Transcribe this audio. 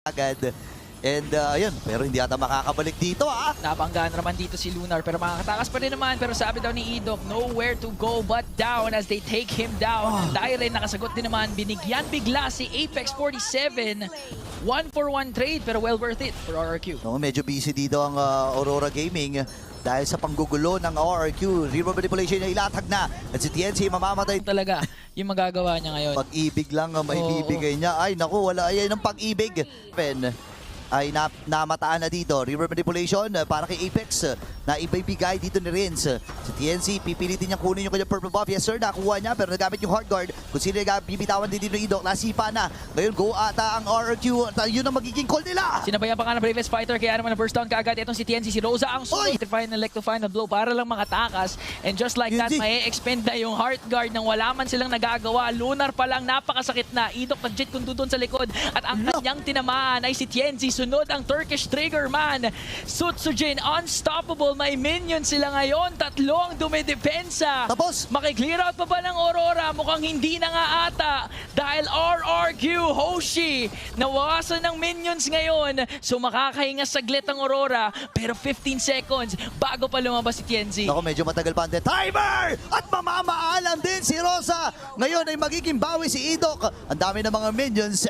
agad. And ayun, pero hindi ata makakabalik dito Napanggaan naman dito si Lunar pero makakatakas pa rin naman. Pero sabi daw ni Idok, nowhere to go but down as they take him down. Dairen nakasagot din naman, binigyan bigla si Apex 47. 1-for-1 trade pero well worth it for RRQ. No, medyo busy dito ang Aurora Gaming dahil sa panggugulo ng RRQ. Reroll manipulation niya ilatag na. At si TNC mamamatay. Talaga, yung magagawa niya ngayon. Pag-ibig lang ang maibibigay niya. Ay naku, wala yan ng pag-ibig. Pen ay namataan na dito. River manipulation para kay Apex na ibibigay dito ni Rins. Si TNC, pipilitin niya kunin yung kanyang purple buff. Yes sir, nakuha niya pero nagamit yung hard guard. Kung sino bibitawan din dito ng Idok, nasipa na. Ngayon go ata ang RRQ. Yun ang magiging call nila. Sinabayan pa nga ng Bravest Fighter kaya naman na first down kaagad. Itong si TNC, si Rosa ang sunod. To final blow para lang makatakas. And just like that, may expend na yung heart guard nang wala man silang nagagawa. Lunar pa lang, napakasakit na. Idok nag-jet kundo doon sa likod. At ang kanyang tinamaan ay si TNC. Sunod ang Turkish Trigger Man. Sutsujin, unstoppable. May minions sila ngayon. Tatlong dumidepensa. Tapos, Makiklear out pa ba ng Aurora? Mukhang hindi na nga ata. Dahil RRQ, Hoshi, nawasan ng minions ngayon. So makakahinga saglit ang Aurora. Pero 15 seconds bago pa lumabas si TNZ. ako medyo matagal pa ang timer! At mamamaalam din si Rosa. Ngayon ay magiging bawi si Idok. Ang dami ng mga minions.